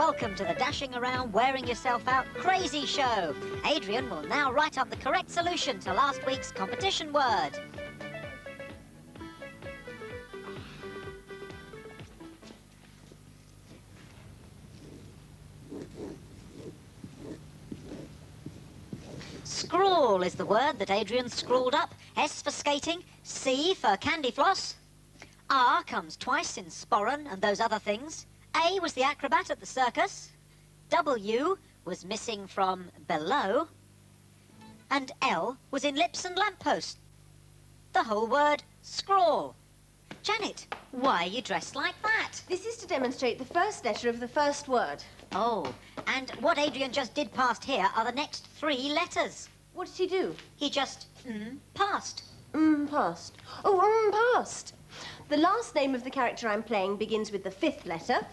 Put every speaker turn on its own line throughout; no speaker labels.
welcome to the dashing around, wearing yourself out crazy show. Adrian will now write up the correct solution to last week's competition word. Scrawl is the word that Adrian scrawled up. S for skating, C for candy floss. R comes twice in sporran and those other things. A was the acrobat at the circus. W was missing from below. And L was in lips and lampposts. The whole word, scrawl. Janet, why are you dressed like that?
This is to demonstrate the first letter of the first word.
Oh, and what Adrian just did past here are the next 3 letters.
What did he do?
He just, passed.
Passed. Oh, passed. The last name of the character I'm playing begins with the 5th letter.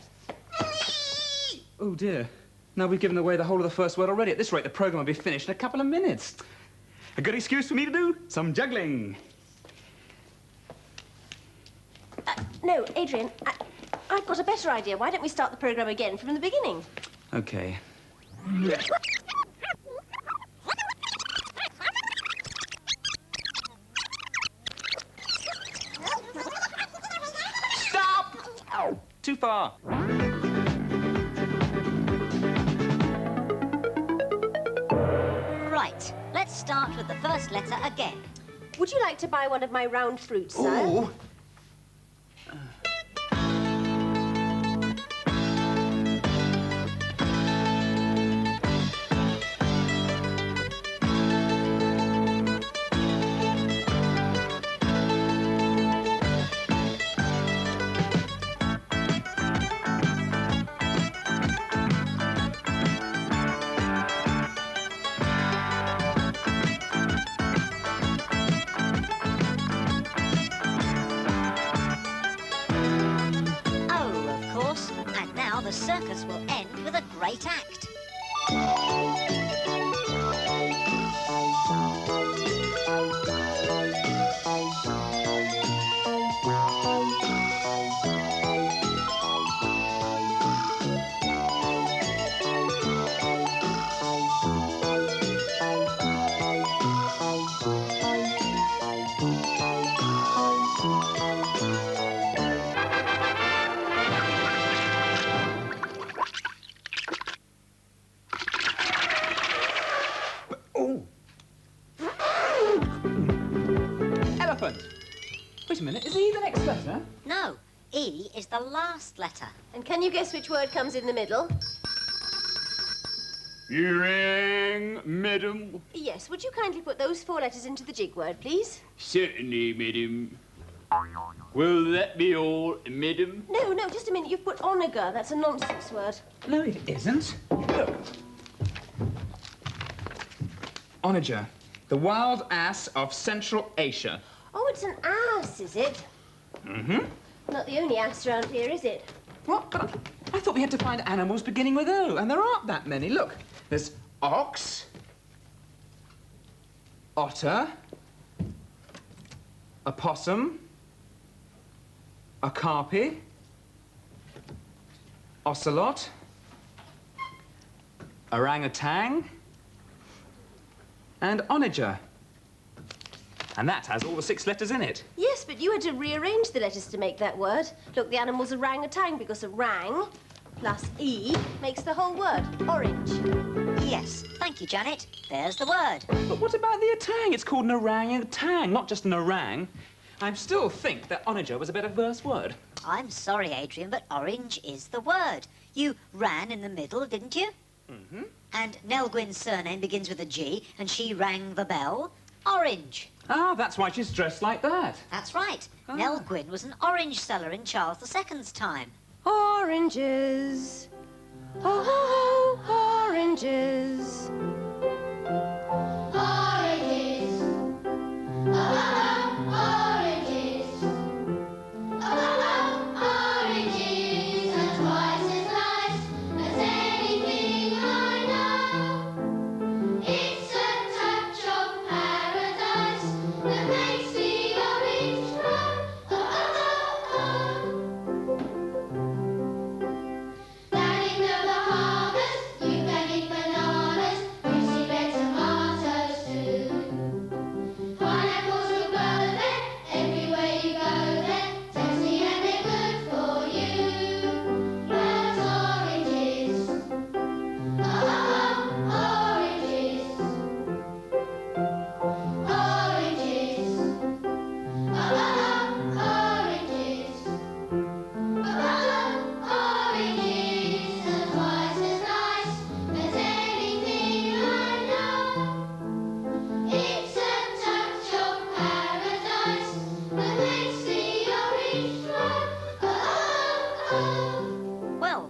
Oh, dear. Now we've given away the whole of the first word already. At this rate, the programme will be finished in a couple of minutes. A good excuse for me to do some juggling.
No, Adrian, I've got a better idea. Why don't we start the programme again from the beginning?
OK. Stop! Ow, too far.
Right, let's start with the first letter again.
Would you like to buy one of my round fruits, sir?
Ooh.
The circus will end with a great act.
Wait a minute, is E the next letter?
No, E is the last letter.
And can you guess which word comes in the middle?
You rang, madam.
Yes, would you kindly put those 4 letters into the jig word, please?
Certainly, madam. Will that be all, madam?
No, just a minute. You've put onager. That's a nonsense word.
No, it isn't. Look. Onager, the wild ass of Central Asia.
Oh, it's an ass, is it?
Mm-hmm.
Not the only ass around here, is it?
What? But I thought we had to find animals beginning with O, and there aren't that many. Look, there's ox, otter, a possum, a carpy, ocelot, orangutan, and onager. And that has all the 6 letters in it.
Yes, but you had to rearrange the letters to make that word. Look, the animal's orangutan because orang plus E makes the whole word, orange.
Yes, thank you, Janet. There's the word.
But what about the otang? It's called an orangutan, not just an orang. I still think that onager was a better first word.
I'm sorry, Adrian, but orange is the word. You ran in the middle, didn't you?
Mm-hmm.
And Nell Gwyn's surname begins with a G, and she rang the bell. Orange.
Ah, that's why she's dressed like that.
That's right. Nell Gwyn was an orange seller in Charles II's time.
Oranges. Oh, oranges.
Oranges. Oranges. Oranges are twice as nice as anything I know. It's a touch of paradise that makes the orange grow. Daddy built a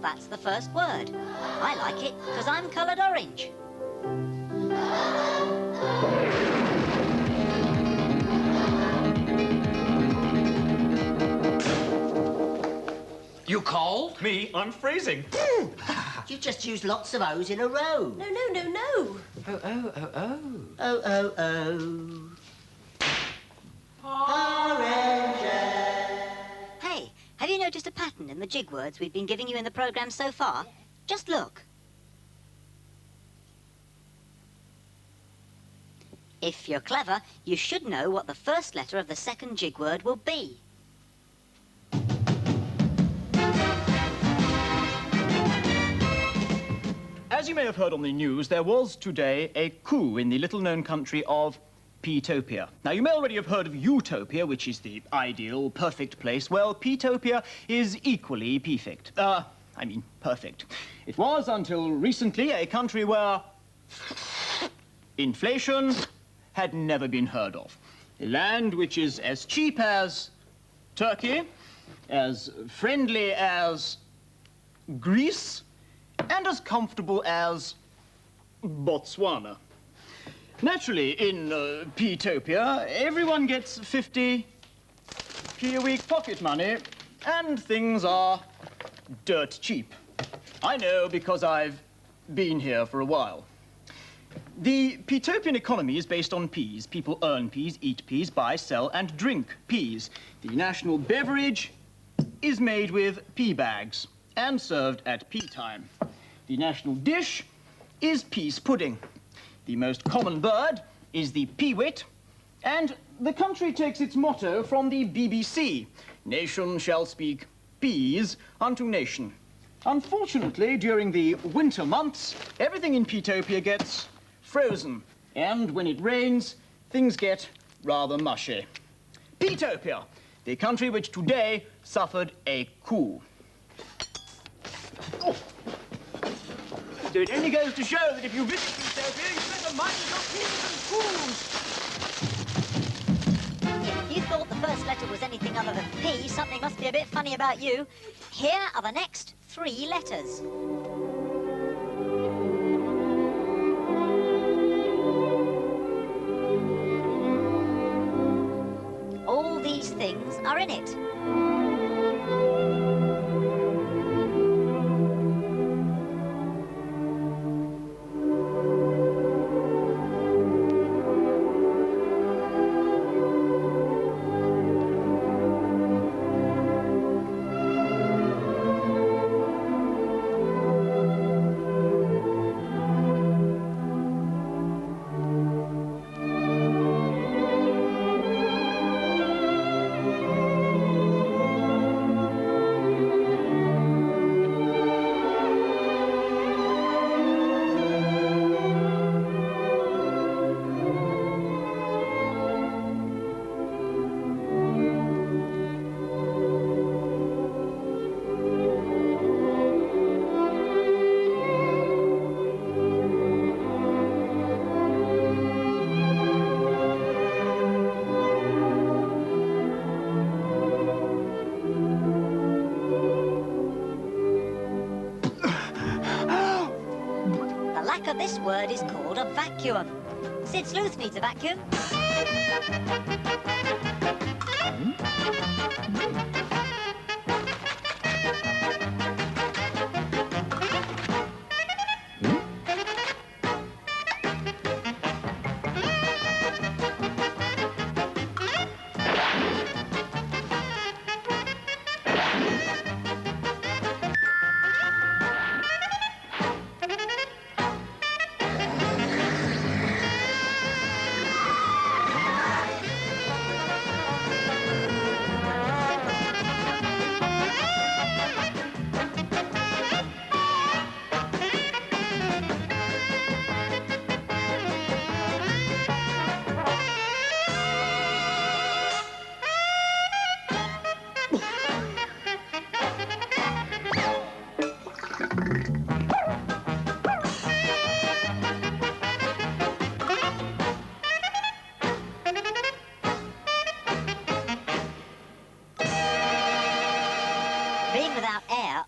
that's the first word. I like it because I'm coloured orange.
You cold?
Me? I'm freezing.
You just used lots of O's in a row.
No, no, no, no.
Oh, oh, oh, oh. Oh, oh, oh. Oranges.
Hey, have you noticed a pattern in the jig words we've been giving you in the programme so far? Just look. If you're clever, you should know what the first letter of the second jig word will be.
As you may have heard on the news, there was today a coup in the little-known country of Petopia. Now, you may already have heard of Utopia, which is the ideal, perfect place. Well, Petopia is equally perfect. Perfect. It was, until recently, a country where inflation had never been heard of. A land which is as cheap as Turkey, as friendly as Greece, and as comfortable as Botswana. Naturally, in Petopia, everyone gets 50p a week pocket money, and things are dirt cheap. I know because I've been here for a while. The Petopian economy is based on peas. People earn peas, eat peas, buy, sell, and drink peas. The national beverage is made with pea bags and served at pea time. The national dish is peas pudding. The most common bird is the peewit, and the country takes its motto from the BBC. Nation shall speak peas unto nation. Unfortunately, during the winter months, everything in Petopia gets frozen, and when it rains, things get rather mushy. Petopia, the country which today suffered a coup. Oh. So it only goes to show that if you visit Utopia, you better mind your P's and Q's.
If you thought the first letter was anything other than P, something must be a bit funny about you. Here are the next 3 letters. All these things are in it. This word is called a vacuum. Sid Sleuth needs a vacuum.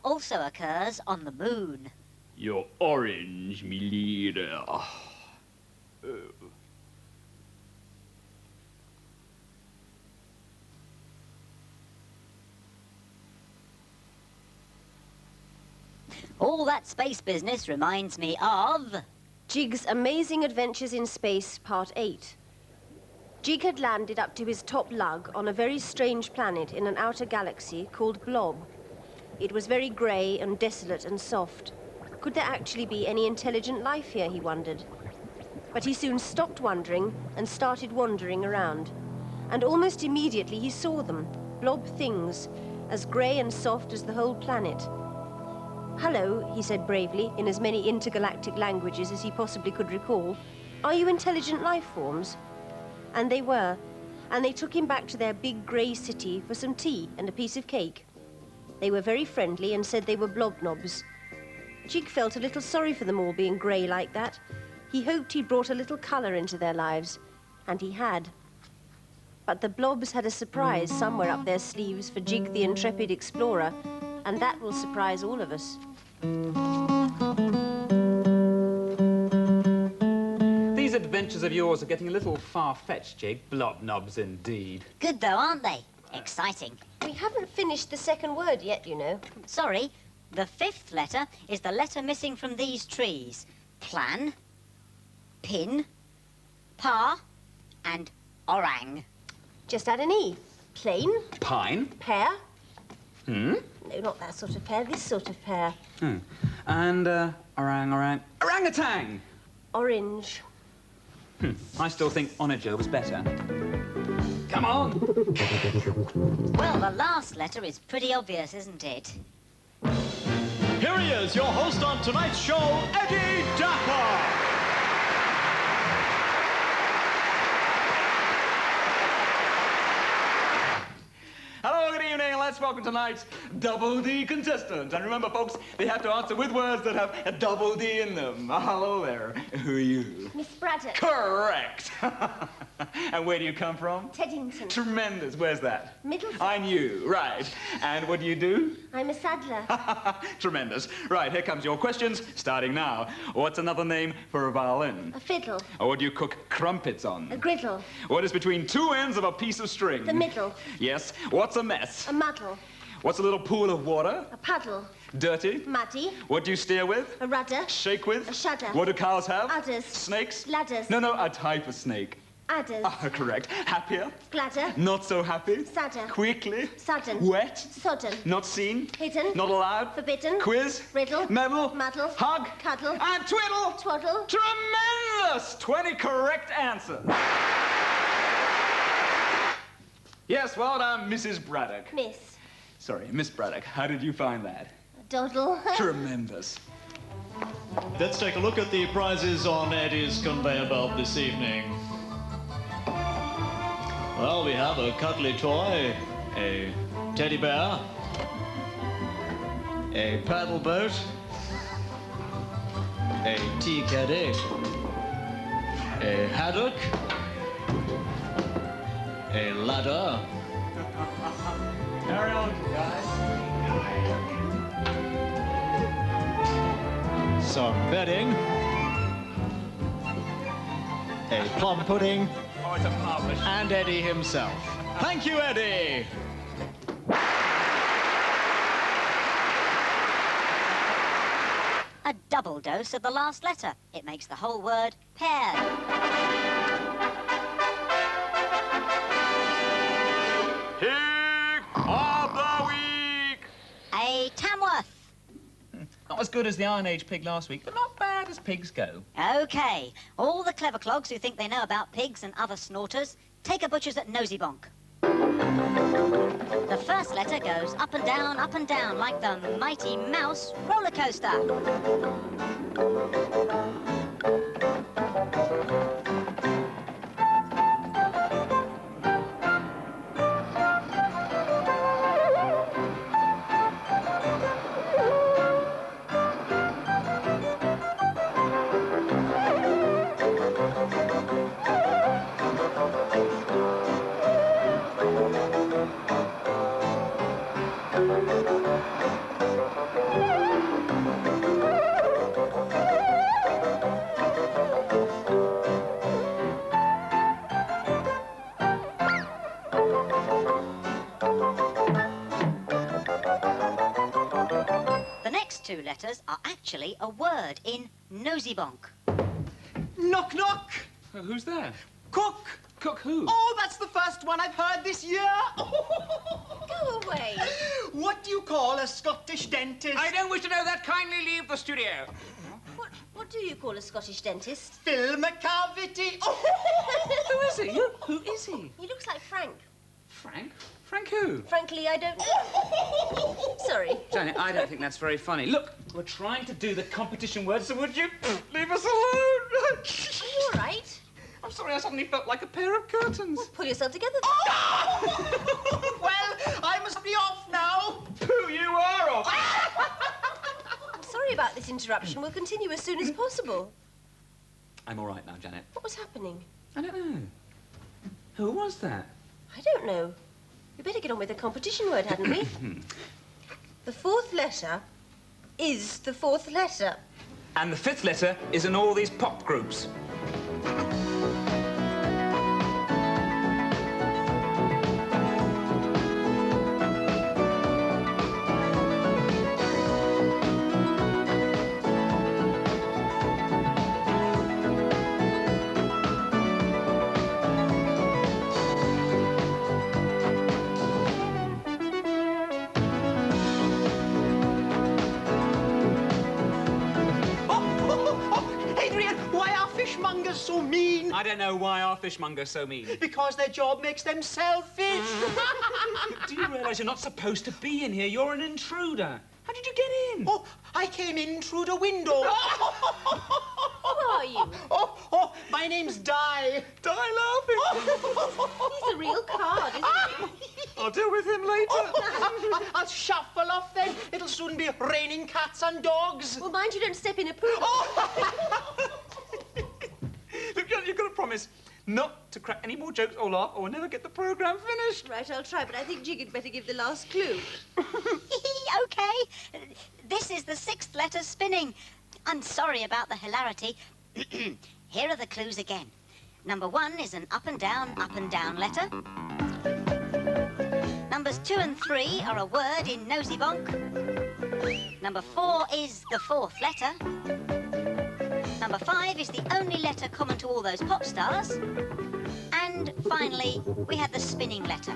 also occurs on the moon.
You're orange, me leader. Oh.
All that space business reminds me of...
Jig's Amazing Adventures in Space, Part 8. Jig had landed up to his top lug on a very strange planet in an outer galaxy called Blob. It was very grey and desolate and soft. Could there actually be any intelligent life here, he wondered. But he soon stopped wondering and started wandering around. And almost immediately he saw them, blob things, as grey and soft as the whole planet. "Hello," he said bravely, in as many intergalactic languages as he possibly could recall. "Are you intelligent life forms?" And they were. And they took him back to their big grey city for some tea and a piece of cake. They were very friendly and said they were blobnobs. Jig felt a little sorry for them all being grey like that. He hoped he'd brought a little colour into their lives. And he had. But the blobs had a surprise somewhere up their sleeves for Jig the intrepid explorer. And that will surprise all of us.
These adventures of yours are getting a little far-fetched, Jig. Blobnobs indeed.
Good though, aren't they? Exciting.
We haven't finished the second word yet, you know.
Sorry, the fifth letter is the letter missing from these trees. Plan, pin, pa, and orang.
Just add an E. Plain,
Pine.
pear.
Hmm?
No, not that sort of pear, this sort of pear.
And, orangutan!
Orange.
I still think onager was better. Come on!
Well, the last letter is pretty obvious, isn't it?
Here he is, your host on tonight's show, Eddie Dapper.
Hello, good evening, and let's welcome tonight's Double D contestant. And remember, folks, they have to answer with words that have a double D in them. Hello there. Who are you?
Miss Braddock.
Correct. And where do you come from?
Teddington.
Tremendous. Where's that?
Middlesex.
I knew. Right. And what do you do?
I'm a saddler.
Tremendous. Right, here comes your questions, starting now. What's another name for a violin?
A fiddle.
Or what do you cook crumpets on?
A griddle.
What is between two ends of a piece of string?
The middle.
Yes. What's a mess?
A muddle.
What's a little pool of water?
A puddle.
Dirty?
Muddy.
What do you steer with?
A rudder.
Shake with?
A shudder.
What do cows have?
Udders.
Snakes?
Ladders.
No, a type of snake.
Adders.
Ah, correct. Happier?
Gladder.
Not so happy?
Sadder.
Quickly?
Sudden.
Wet?
Sodden.
Not seen?
Hidden.
Not allowed?
Forbidden.
Quiz?
Riddle.
Medal?
Muddle.
Hug?
Cuddle.
And twiddle?
Twaddle.
Tremendous! 20 correct answers. Yes, well done, Mrs. Braddock.
Miss.
Sorry, Miss Braddock, how did you find that?
Doddle.
Tremendous.
Let's take a look at the prizes on Eddie's conveyor belt this evening. Well, we have a cuddly toy, a teddy bear, a paddle boat, a tea caddy, a haddock, a ladder,
Carry on, guys.
some bedding, a plum pudding,
Oh, it's a marvelous.
and Eddie himself. Thank you, Eddie!
A double dose of the last letter. It makes the whole word pear.
Pig of the week.
A Tamworth.
Not as good as the Iron Age pig last week, but not bad as pigs go.
OK, all the clever clogs who think they know about pigs and other snorters, take a butcher's at Nosy Bonk. The first letter goes up and down, like the Mighty Mouse roller coaster. two letters are actually a word in nosy bonk.
Knock, knock.
Who's there?
Cook.
Cook who?
Oh, that's the first one I've heard this year.
Go away.
What do you call a Scottish dentist?
I don't wish to know that. Kindly leave the studio.
What do you call a Scottish dentist?
Film a cavity.
Who is he? Who is he?
He looks like Frank.
Frank? Frank who?
Frankly, I don't know. Sorry.
Janet, I don't think that's very funny. Look, we're trying to do the competition words, so would you leave us alone?
Are you all right?
I'm sorry, I suddenly felt like a pair of curtains.
Pull yourself together.
Well, I must be off now.
Pooh, you are off.
I'm sorry about this interruption. We'll continue as soon as possible.
I'm all right now, Janet.
What was happening?
I don't know. Who was that?
I don't know. We better get on with the competition word, hadn't we? The fourth letter is the fourth letter.
And the fifth letter is in all these pop groups.
So mean.
I don't know why our fishmonger's so mean.
Because their job makes them selfish.
Do you realise you're not supposed to be in here? You're an intruder. How did you get in?
Oh, I came in through the window.
Who are you?
Oh, my name's Di.
Die laughing.
He's a real card, isn't he?
I'll deal with him later.
I'll shuffle off then. It'll soon be raining cats and dogs.
Well, mind you don't step in a pool.
Look, you've got to promise not to crack any more jokes or laugh or we'll never get the programme finished.
Right, I'll try, but I think Jig had better give the last clue.
OK. This is the sixth letter spinning. I'm sorry about the hilarity. Here are the clues again. Number 1 is an up and down letter. Numbers 2 and 3 are a word in nosy bonk. Number 4 is the fourth letter. Number 5 is the only letter common to all those pop stars. And finally, we had the spinning letter.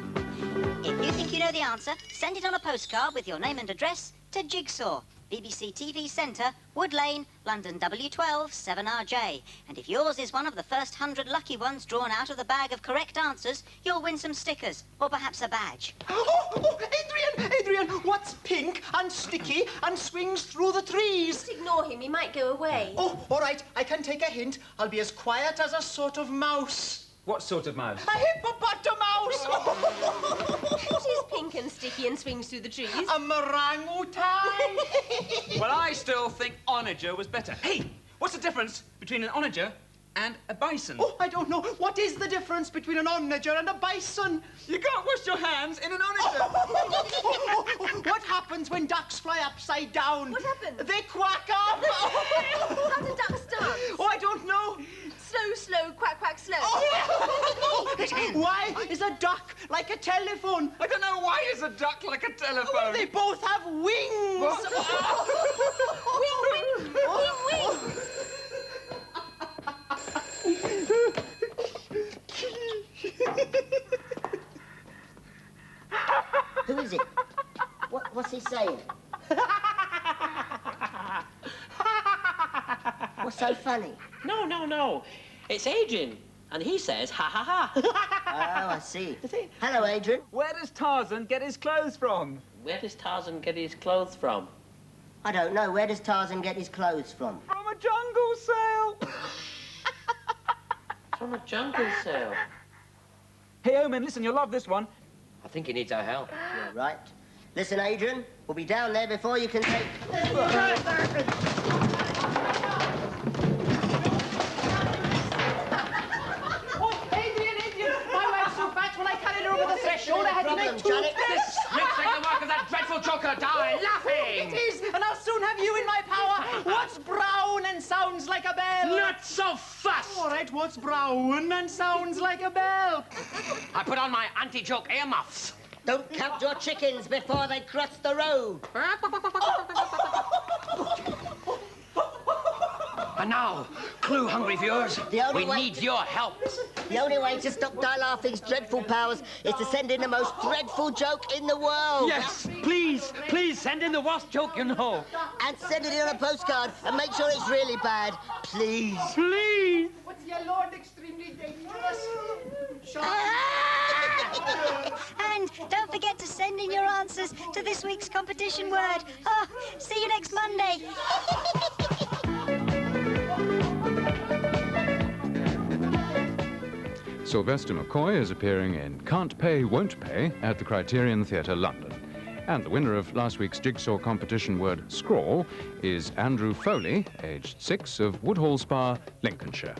If you think you know the answer, send it on a postcard with your name and address to Jigsaw, BBC TV Centre, Wood Lane, London W12 7RJ. And if yours is one of the first 100 lucky ones drawn out of the bag of correct answers, you'll win some stickers, or perhaps a badge.
Oh, Adrian, what's pink and sticky and swings through the trees?
Just ignore him, he might go away.
Oh, all right, I can take a hint. I'll be as quiet as a sort of mouse.
What sort of mouse?
A hippopotamouse!
What is pink and sticky and swings through the trees?
A orangutan!
Well, I still think onager was better. Hey, what's the difference between an onager and a bison?
Oh, I don't know. What is the difference between an onager and a bison?
You can't wash your hands in an onager.
What happens when ducks fly upside down?
What happens?
They quack up!
How do ducks dance?
Oh, I don't know.
Slow, slow, quack, quack, slow.
Why is a duck like a telephone?
I don't know why is a duck like a telephone.
Well, they both have wings.
Wing, wing, wing, wing.
Who is it? What's he saying? What's so funny?
No. It's Adrian. And he says, ha, ha, ha.
Oh, I see. Hello, Adrian.
Where does Tarzan get his clothes from?
Where does Tarzan get his clothes from?
I don't know. Where does Tarzan get his clothes from?
From a jungle sale.
From a jungle sale.
Hey, Omen, listen, you'll love this one.
I think he needs our help.
You're right. Listen, Adrian, we'll be down there before you can take...
Adrian, my wife's so fat when I carried her over the threshold, I had to make 2
Janet?
steps.
Let's make the work of that dreadful joker die laughing!
It is, and I'll soon have you in my power. What's brown and sounds like a bell?
Not so fast!
All right, what's brown and sounds like a bell?
I put on my anti-joke earmuffs.
Don't count your chickens before they cross the road.
And now, clue-hungry viewers, we need your help.
The only way to stop Die Laughing's dreadful powers is to send in the most dreadful joke in the world.
Yes, please, please send in the worst joke you know.
And send it in on a postcard and make sure it's really bad. Please.
Please.
What's your Lord extremely dangerous?
And don't forget to send in your answers to this week's competition word. Oh, see you next Monday.
Sylvester McCoy is appearing in Can't Pay, Won't Pay at the Criterion Theatre, London. And the winner of last week's Jigsaw competition word, scrawl, is Andrew Foley, aged 6, of Woodhall Spa, Lincolnshire.